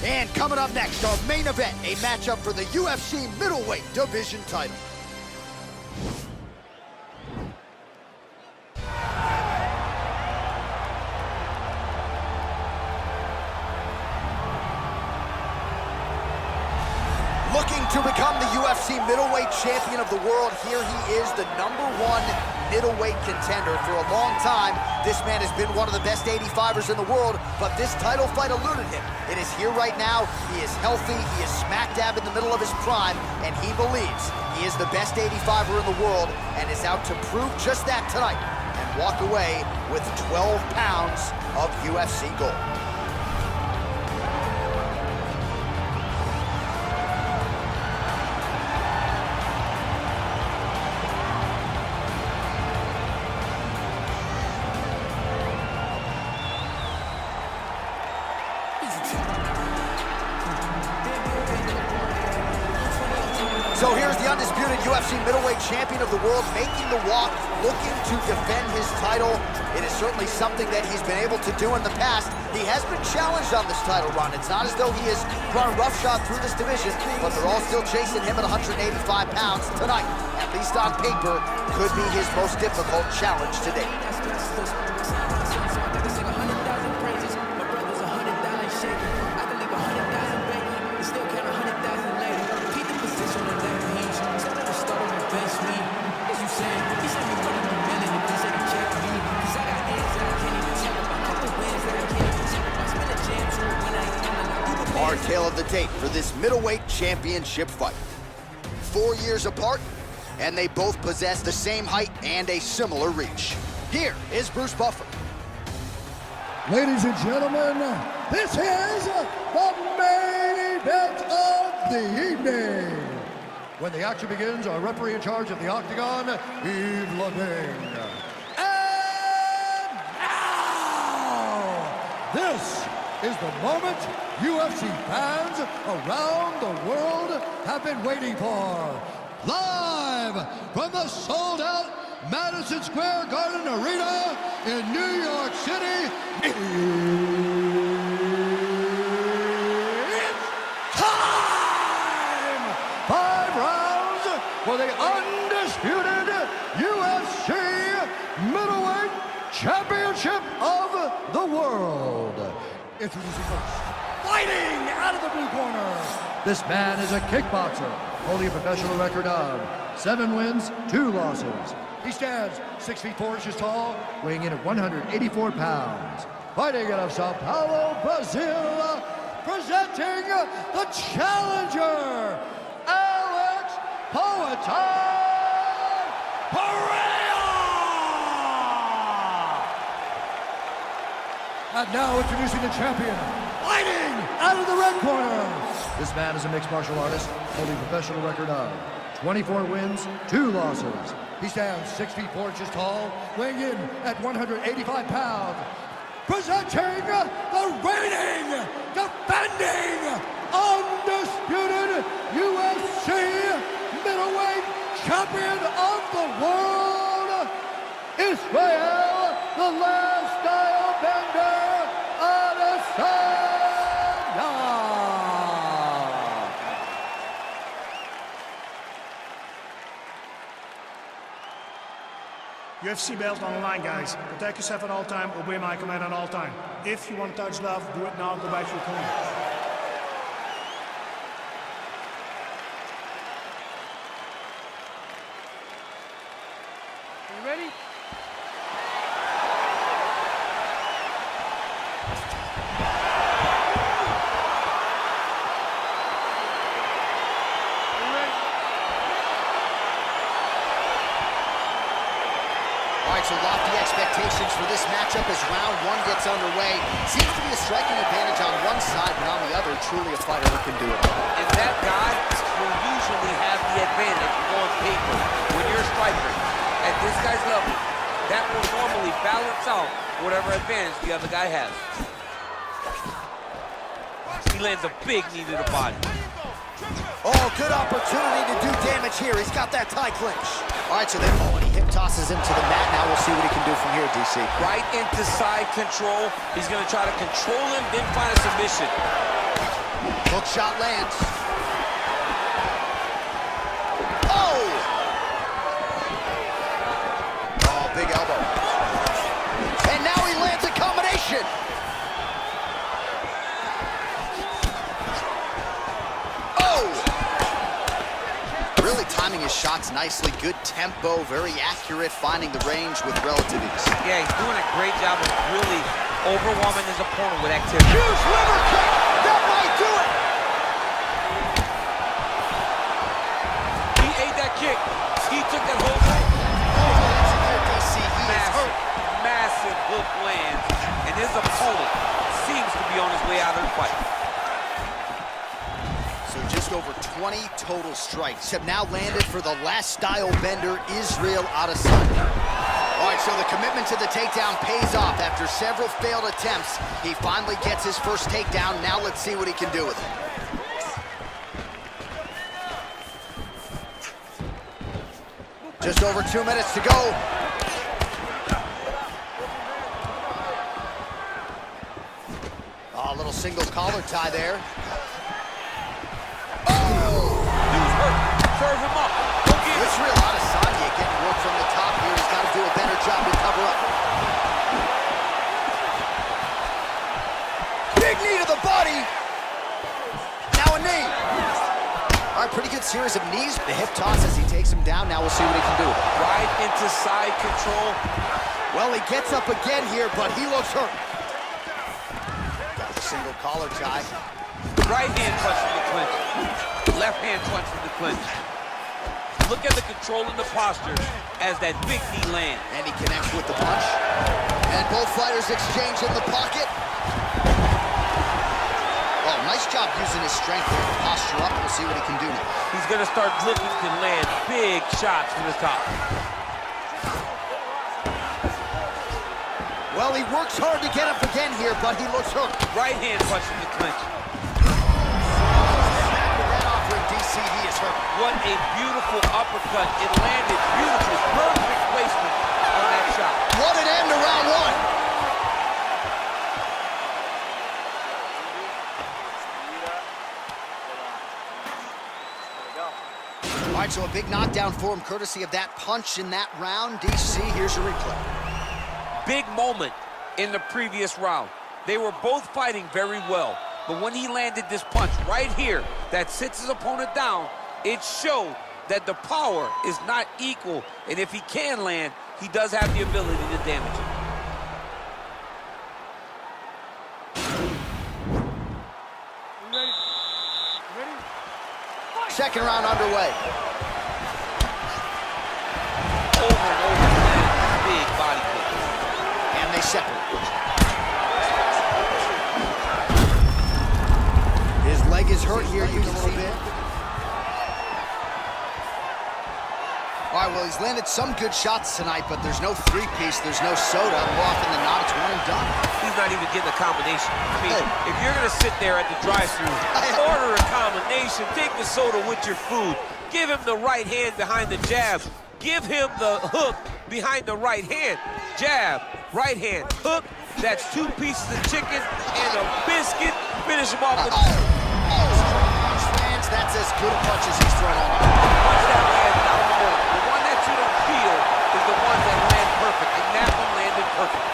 And coming up next, our main event, a matchup for the UFC middleweight division title. Looking to become the UFC middleweight champion of the world, here he is, the #1 middleweight contender. For a long time, this man has been one of the best 85ers in the world, but this title fight eluded him. It is here right now. He is healthy, he is smack dab in the middle of his prime, and he believes he is the best 85er in the world and is out to prove just that tonight and walk away with 12 pounds of UFC gold. So here's the undisputed UFC middleweight champion of the world making the walk, looking to defend his title. It is certainly something that he's been able to do in the past. He has been challenged on this title run. It's not as though he has run roughshod through this division, but they're all still chasing him at 185 pounds tonight. At least on paper, could be his most difficult challenge to date. Our tale of the tape for this middleweight championship fight. 4 years apart, and they both possess the same height and a similar reach. Here is Bruce Buffer. Ladies and gentlemen, this is the main event of the evening. When the action begins, our referee in charge of the Octagon, Yves Levine. And now, this is the moment UFC fans around the world have been waiting for. Live from the sold-out Madison Square Garden Arena in New York City, it's time! 5 rounds for the undisputed UFC Middleweight Championship of the World. Introducing first, fighting out of the blue corner. This man is a kickboxer, holding a professional record of 7 wins, 2 losses. He stands 6 feet 4 inches tall, weighing in at 184 pounds. Fighting out of Sao Paulo, Brazil, presenting the challenger, Alex Pereira. And now introducing the champion, fighting out of the red corner. This man is a mixed martial artist, holding a professional record of 24 wins, 2 losses. He stands 6 feet 4 inches tall, weighing in at 185 pounds. Presenting the reigning, defending, undisputed UFC middleweight champion of the world, Israel, the last style bender, Adesanya. UFC belt on the line, guys. Protect yourself at all time, obey my command at all time. If you want to touch love, do it now, go back to your corner. You ready? So lofty expectations for this matchup as round 1 gets underway. Seems to be a striking advantage on one side, but on the other, truly a fighter who can do it. And that guy will usually have the advantage on paper. When you're a striker at this guy's level, that will normally balance out whatever advantage the other guy has. He lands a big knee to the body. Oh, good opportunity to do damage here. He's got that tie clinch. All right, so then, and he hip tosses him to the mat. Now we'll see what he can do from here, DC. Right into side control. He's going to try to control him, then find a submission. Hook shot lands. Oh! Oh, big elbow. And now he lands a combination. Really timing his shots nicely. Good tempo, very accurate, finding the range with relative ease. Yeah, he's doing a great job of really overwhelming his opponent with activity. Huge liver kick! That might do it! He ate that kick. He took that whole thing. Massive hook lands, and his opponent seems to be on his way out of the fight. So just over 20 total strikes have now landed for the last style bender, Israel Adesanya. All right, so the commitment to the takedown pays off. After several failed attempts, he finally gets his first takedown. Now let's see what he can do with it. Just over 2 minutes to go. Oh, a little single collar tie there. Serve him up. Israel Adesanya getting work from the top here. He's got to do a better job to cover up. Big knee to the body. Now a knee. All right, pretty good series of knees. The hip toss as he takes him down. Now we'll see what he can do. Right into side control. Well, he gets up again here, but he looks hurt. Got the single collar tie. Right hand punch in the clinch. Left hand punch in the clinch. Look at the control and the posture as that big knee lands. And he connects with the punch. And both fighters exchange in the pocket. Oh, nice job using his strength there to posture up. We'll see what he can do now. He's going to start looking to land big shots from the top. Well, he works hard to get up again here, but he looks hurt. Right hand punch in the clinch. He is hurt. What a beautiful uppercut. It landed beautiful, perfect placement on that shot. What an end to round one. All right, so a big knockdown for him, courtesy of that punch in that round. DC, here's your replay. Big moment in the previous round. They were both fighting very well. But when he landed this punch right here that sits his opponent down, it showed that the power is not equal. And if he can land, he does have the ability to damage it. Second round underway. Over and over again, big body kick. And they separate. His leg is hurt here, you can see it. All right, well, he's landed some good shots tonight, but there's no three-piece, there's no soda. More often than not, it's one and done. He's not even getting a combination. I mean, if you're going to sit there at the drive-thru, order a combination, take the soda with your food, give him the right hand behind the jab, give him the hook behind the right hand. Jab, right hand, hook. That's 2 pieces of chicken and a biscuit. Finish him off with... Punch lands, that's as good a punch as he's thrown on. Punch that lands down the middle. The one that you don't feel is the one that land perfect, and that one landed perfect.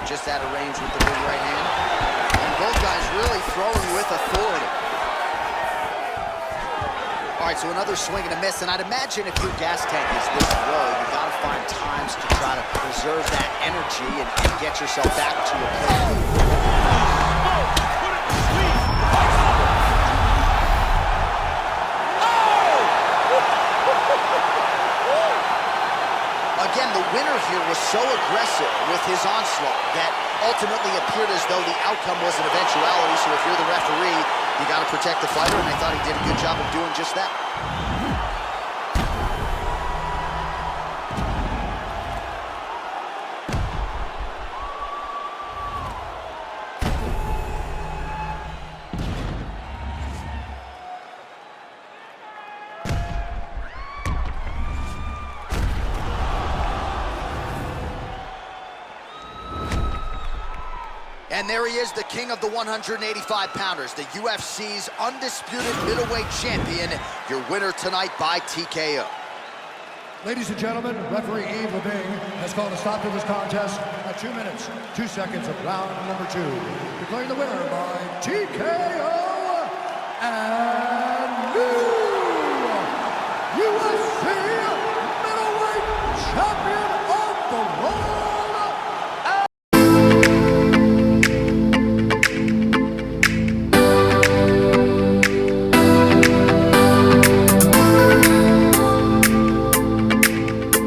Just out of range with the big right hand. And both guys really throwing with authority. All right, so another swing and a miss, and I'd imagine if your gas tank is this low, you gotta find times to try to preserve that energy and get yourself back to your play. Again, the winner here was so aggressive with his onslaught that ultimately appeared as though the outcome was an eventuality. So if you're the referee, you got to protect the fighter, and I thought he did a good job of doing just that. And there he is, the king of the 185-pounders, the UFC's undisputed middleweight champion, your winner tonight by TKO. Ladies and gentlemen, referee Yves Levine has called a stop to this contest at 2 minutes, 2 seconds of round number 2. Declaring the winner by TKO and